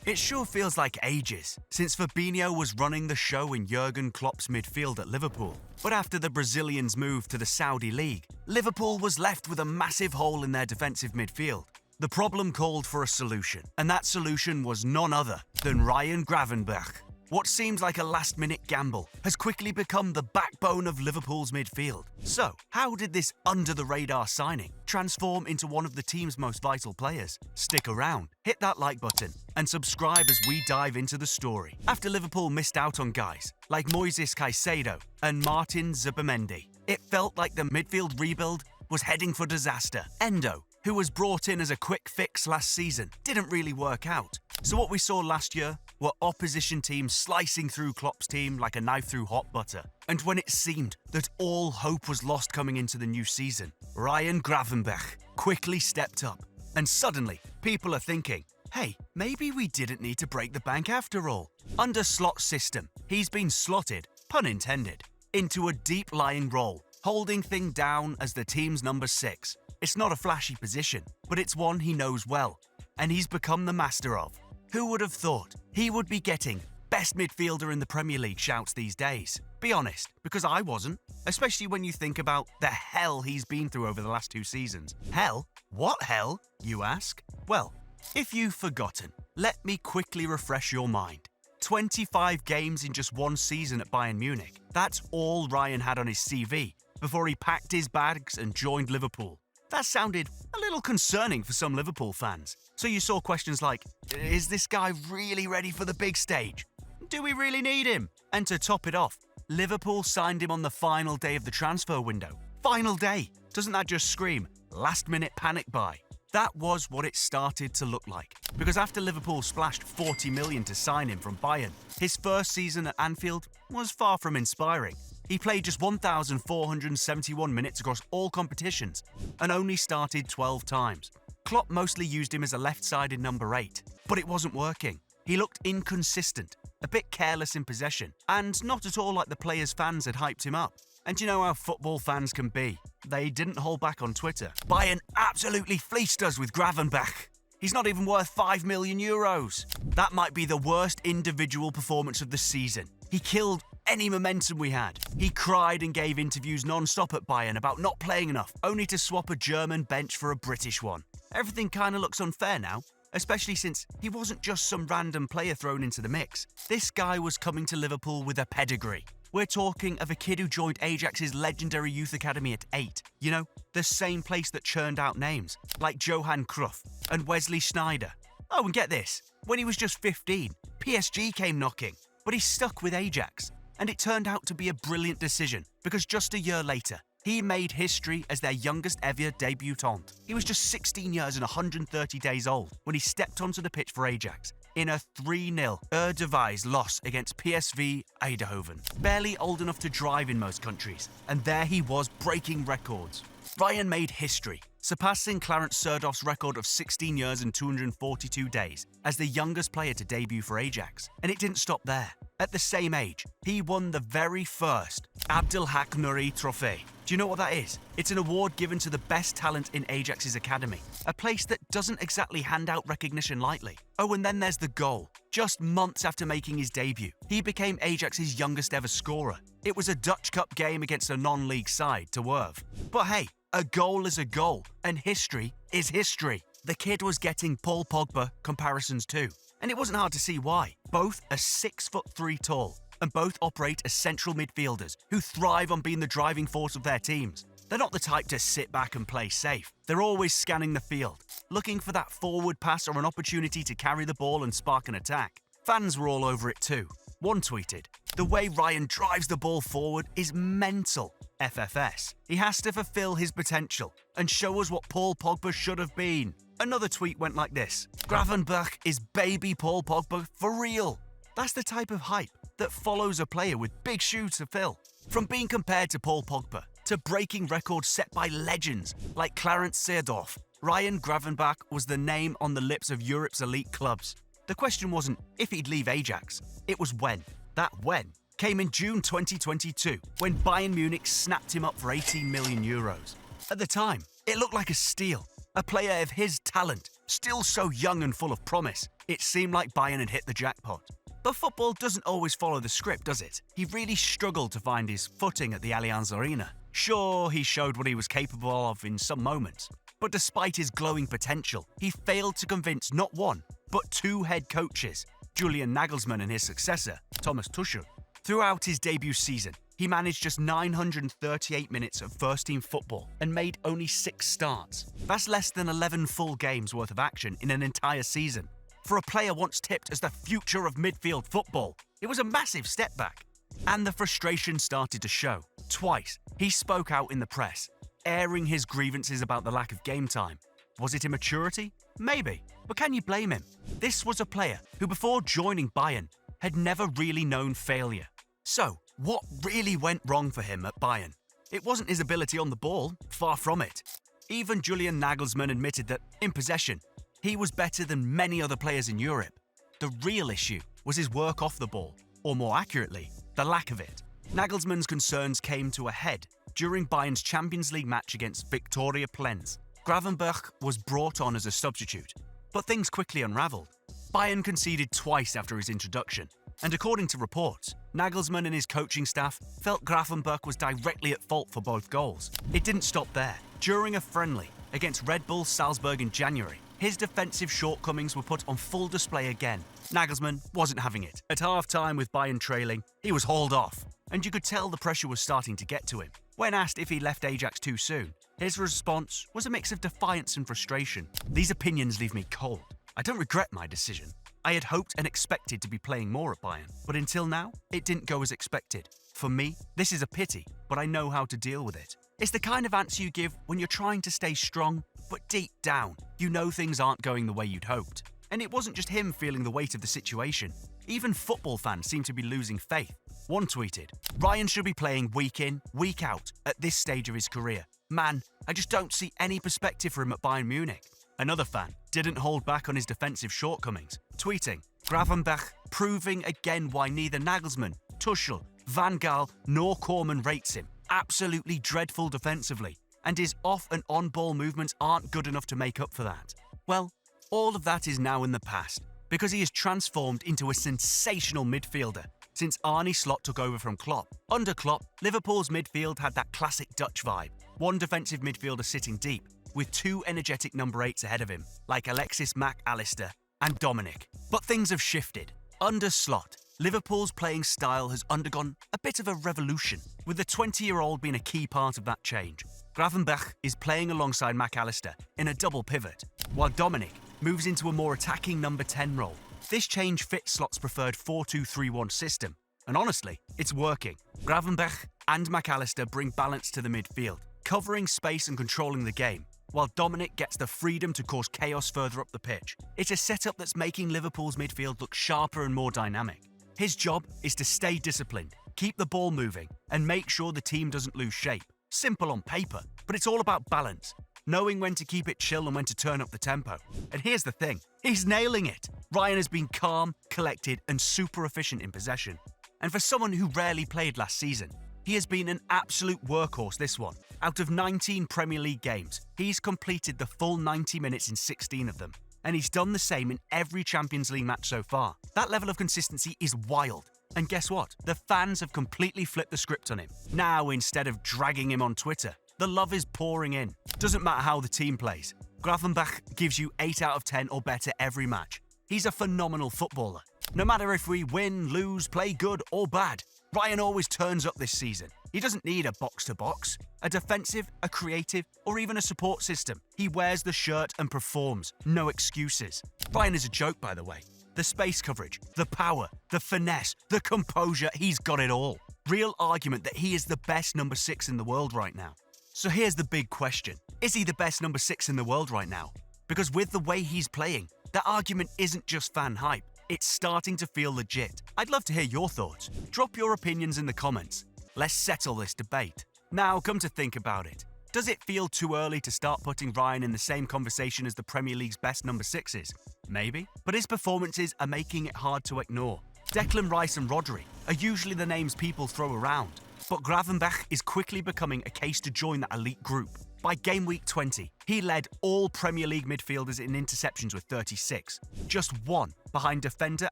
It sure feels like ages since Fabinho was running the show in Jurgen Klopp's midfield at Liverpool. But after the Brazilians moved to the Saudi League, Liverpool was left with a massive hole in their defensive midfield. The problem called for a solution, and that solution was none other than Ryan Gravenberch. What seemed like a last-minute gamble has quickly become the backbone of Liverpool's midfield. So, how did this under-the-radar signing transform into one of the team's most vital players? Stick around, hit that like button, and subscribe as we dive into the story. After Liverpool missed out on guys like Moises Caicedo and Martin Zubimendi, it felt like the midfield rebuild was heading for disaster. Endo, who was brought in as a quick fix last season, didn't really work out. So what we saw last year were opposition teams slicing through Klopp's team like a knife through hot butter. And when it seemed that all hope was lost coming into the new season, Ryan Gravenberch quickly stepped up. And suddenly, people are thinking, hey, maybe we didn't need to break the bank after all. Under Slot's system, he's been slotted, pun intended, into a deep-lying role, holding things down as the team's number 6. It's not a flashy position, but it's one he knows well, and he's become the master of. Who would have thought he would be getting best midfielder in the Premier League shouts these days? Be honest, because I wasn't, especially when you think about the hell he's been through over the last 2 seasons. Hell? What hell, you ask? Well, if you've forgotten, let me quickly refresh your mind. 25 games in just 1 season at Bayern Munich. That's all Ryan had on his CV before he packed his bags and joined Liverpool. That sounded a little concerning for some Liverpool fans. So you saw questions like, is this guy really ready for the big stage? Do we really need him? And to top it off, Liverpool signed him on the final day of the transfer window. Final day! Doesn't that just scream last-minute panic buy? That was what it started to look like. Because after Liverpool splashed 40 million to sign him from Bayern, his first season at Anfield was far from inspiring. He played just 1,471 minutes across all competitions and only started 12 times. Klopp mostly used him as a left-sided number 8, but it wasn't working. He looked inconsistent, a bit careless in possession, and not at all like the players' fans had hyped him up. And you know how football fans can be. They didn't hold back on Twitter. Bayern absolutely fleeced us with Gravenberch. He's not even worth 5 million euros. That might be the worst individual performance of the season. He killed any momentum we had. He cried and gave interviews non-stop at Bayern about not playing enough, only to swap a German bench for a British one. Everything kind of looks unfair now, especially since he wasn't just some random player thrown into the mix. This guy was coming to Liverpool with a pedigree. We're talking of a kid who joined Ajax's legendary youth academy at 8. You know, the same place that churned out names like Johan Cruyff and Wesley Sneijder. Oh, and get this, when he was just 15, PSG came knocking, but he stuck with Ajax. And it turned out to be a brilliant decision, because just a year later, he made history as their youngest ever debutant. He was just 16 years and 130 days old when he stepped onto the pitch for Ajax in a 3-0 Eredivisie loss against PSV Eindhoven. Barely old enough to drive in most countries, and there he was breaking records. Ryan made history, surpassing Clarence Seedorf's record of 16 years and 242 days as the youngest player to debut for Ajax. And it didn't stop there. At the same age, he won the very first Abdelhak Nouri Trophy. Do you know what that is? It's an award given to the best talent in Ajax's academy, a place that doesn't exactly hand out recognition lightly. Oh, and then there's the goal. Just months after making his debut, he became Ajax's youngest ever scorer. It was a Dutch Cup game against a non-league side to Werv. But hey, a goal is a goal, and history is history. The kid was getting Paul Pogba comparisons too, and it wasn't hard to see why. Both are 6'3" tall, and both operate as central midfielders who thrive on being the driving force of their teams. They're not the type to sit back and play safe. They're always scanning the field, looking for that forward pass or an opportunity to carry the ball and spark an attack. Fans were all over it too. One tweeted, "The way Ryan drives the ball forward is mental. FFS. He has to fulfill his potential and show us what Paul Pogba should have been." Another tweet went like this, "Gravenberch is baby Paul Pogba for real." That's the type of hype that follows a player with big shoes to fill. From being compared to Paul Pogba to breaking records set by legends like Clarence Seedorf, Ryan Gravenberch was the name on the lips of Europe's elite clubs. The question wasn't if he'd leave Ajax, it was when. That when came in June 2022, when Bayern Munich snapped him up for 18 million euros. At the time, it looked like a steal. A player of his talent, still so young and full of promise, It seemed like Bayern had hit the jackpot. But football doesn't always follow the script, does it? He really struggled to find his footing at the Allianz Arena. Sure, he showed what he was capable of in some moments, but despite his glowing potential, he failed to convince not one, but two head coaches, Julian Nagelsmann and his successor, Thomas Tuchel. Throughout his debut season, he managed just 938 minutes of first-team football and made only 6 starts. That's less than 11 full games worth of action in an entire season. For a player once tipped as the future of midfield football, it was a massive step back. And the frustration started to show. Twice, he spoke out in the press, airing his grievances about the lack of game time. Was it immaturity? Maybe, but can you blame him? This was a player who, before joining Bayern, had never really known failure. So, what really went wrong for him at Bayern? It wasn't his ability on the ball, far from it. Even Julian Nagelsmann admitted that, in possession, he was better than many other players in Europe. The real issue was his work off the ball, or more accurately, the lack of it. Nagelsmann's concerns came to a head during Bayern's Champions League match against Viktoria Plzeň. Gravenberch was brought on as a substitute, but things quickly unravelled. Bayern conceded twice after his introduction, and according to reports, Nagelsmann and his coaching staff felt Gravenberch was directly at fault for both goals. It didn't stop there. During a friendly against Red Bull Salzburg in January, his defensive shortcomings were put on full display again. Nagelsmann wasn't having it. At half-time with Bayern trailing, he was hauled off, and you could tell the pressure was starting to get to him. When asked if he left Ajax too soon, his response was a mix of defiance and frustration. These opinions leave me cold. I don't regret my decision. I had hoped and expected to be playing more at Bayern, but until now, it didn't go as expected. For me, this is a pity, but I know how to deal with it. It's the kind of answer you give when you're trying to stay strong, but deep down, you know things aren't going the way you'd hoped. And it wasn't just him feeling the weight of the situation. Even football fans seem to be losing faith. One tweeted, "Ryan should be playing week in, week out at this stage of his career. Man, I just don't see any perspective for him at Bayern Munich." Another fan didn't hold back on his defensive shortcomings, tweeting, "Gravenberch proving again why neither Nagelsmann, Tuchel, Van Gaal nor Koeman rates him. Absolutely dreadful defensively, and his off and on ball movements aren't good enough to make up for that." Well, all of that is now in the past, because he has transformed into a sensational midfielder since Arne Slot took over from Klopp. Under Klopp, Liverpool's midfield had that classic Dutch vibe, one defensive midfielder sitting deep, with two energetic number 8s ahead of him, like Alexis Mac Allister and Dominic. But things have shifted. Under Slot, Liverpool's playing style has undergone a bit of a revolution, with the 20-year-old being a key part of that change. Gravenberch is playing alongside Mac Allister in a double pivot, while Dominic moves into a more attacking number 10 role. This change fits Slot's preferred 4-2-3-1 system, and honestly, it's working. Gravenberch and Mac Allister bring balance to the midfield, covering space and controlling the game, while Dominic gets the freedom to cause chaos further up the pitch. It's a setup that's making Liverpool's midfield look sharper and more dynamic. His job is to stay disciplined, keep the ball moving, and make sure the team doesn't lose shape. Simple on paper, but it's all about balance, knowing when to keep it chill and when to turn up the tempo. And here's the thing, he's nailing it. Ryan has been calm, collected, and super efficient in possession. And for someone who rarely played last season, he has been an absolute workhorse this one. Out of 19 Premier League games, he's completed the full 90 minutes in 16 of them. And he's done the same in every Champions League match so far. That level of consistency is wild. And guess what? The fans have completely flipped the script on him. Now, instead of dragging him on Twitter, the love is pouring in. Doesn't matter how the team plays. Gravenberch gives you 8 out of 10 or better every match. He's a phenomenal footballer. No matter if we win, lose, play good or bad, Ryan always turns up this season. He doesn't need a box-to-box, a defensive, a creative, or even a support system. He wears the shirt and performs. No excuses. Ryan is a joke, by the way. The space coverage, the power, the finesse, the composure, he's got it all. Real argument that he is the best number 6 in the world right now. So here's the big question. Is he the best number 6 in the world right now? Because with the way he's playing, that argument isn't just fan hype. It's starting to feel legit. I'd love to hear your thoughts. Drop your opinions in the comments. Let's settle this debate. Now, come to think about it. Does it feel too early to start putting Ryan in the same conversation as the Premier League's best number 6s? Maybe. But his performances are making it hard to ignore. Declan Rice and Rodri are usually the names people throw around, but Gravenberch is quickly becoming a case to join that elite group. By game week 20, he led all Premier League midfielders in interceptions with 36, just one behind defender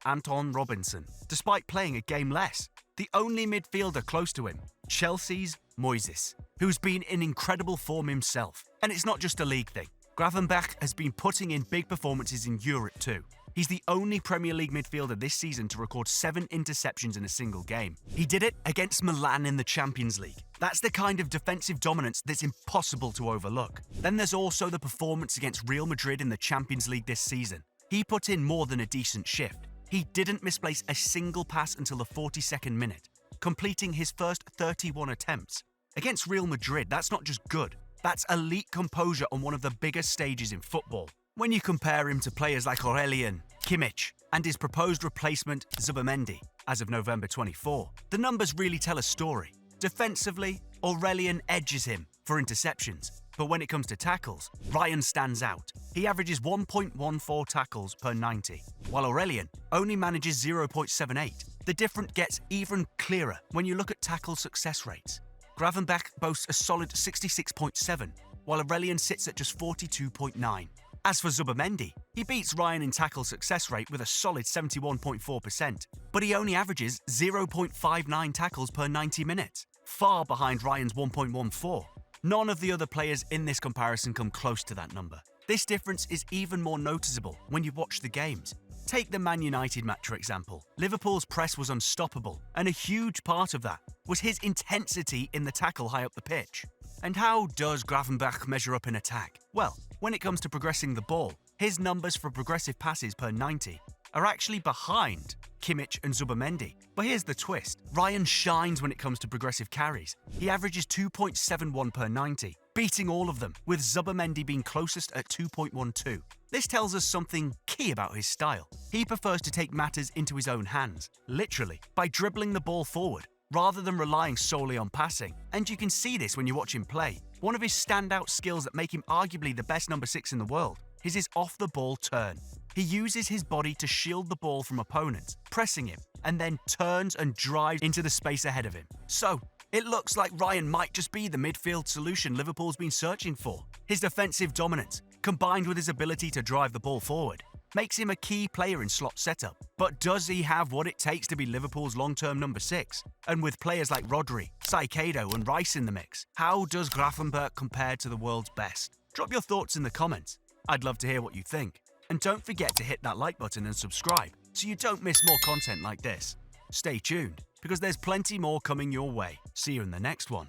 Anton Robinson, despite playing a game less. The only midfielder close to him, Chelsea's Moises, who's been in incredible form himself. And it's not just a league thing. Gravenberch has been putting in big performances in Europe too. He's the only Premier League midfielder this season to record 7 interceptions in a single game. He did it against Milan in the Champions League. That's the kind of defensive dominance that's impossible to overlook. Then there's also the performance against Real Madrid in the Champions League this season. He put in more than a decent shift. He didn't misplace a single pass until the 42nd minute, completing his first 31 attempts. Against Real Madrid, that's not just good. That's elite composure on one of the biggest stages in football. When you compare him to players like Aurelien, Kimmich, and his proposed replacement Zubamendi as of November 24, the numbers really tell a story. Defensively, Aurelien edges him for interceptions, but when it comes to tackles, Ryan stands out. He averages 1.14 tackles per 90, while Aurelien only manages 0.78. The difference gets even clearer when you look at tackle success rates. Gravenberch boasts a solid 66.7, while Aurelien sits at just 42.9. As for Zubamendi, he beats Ryan in tackle success rate with a solid 71.4%, but he only averages 0.59 tackles per 90 minutes, far behind Ryan's 1.14. None of the other players in this comparison come close to that number. This difference is even more noticeable when you watch the games. Take the Man United match for example. Liverpool's press was unstoppable, and a huge part of that was his intensity in the tackle high up the pitch. And how does Gravenberch measure up in attack? Well, when it comes to progressing the ball, his numbers for progressive passes per 90 are actually behind Kimmich and Zubamendi. But here's the twist. Ryan shines when it comes to progressive carries. He averages 2.71 per 90, beating all of them, with Zubamendi being closest at 2.12. This tells us something key about his style. He prefers to take matters into his own hands, literally, by dribbling the ball forward, rather than relying solely on passing. And you can see this when you watch him play. One of his standout skills that make him arguably the best number 6 in the world is his off-the-ball turn. He uses his body to shield the ball from opponents, pressing him, and then turns and drives into the space ahead of him. So, it looks like Ryan might just be the midfield solution Liverpool's been searching for. His defensive dominance, combined with his ability to drive the ball forward, makes him a key player in Slot's setup. But does he have what it takes to be Liverpool's long-term number 6? And with players like Rodri, Caicedo and Rice in the mix, how does Gravenberch compare to the world's best? Drop your thoughts in the comments. I'd love to hear what you think. And don't forget to hit that like button and subscribe so you don't miss more content like this. Stay tuned, because there's plenty more coming your way. See you in the next one.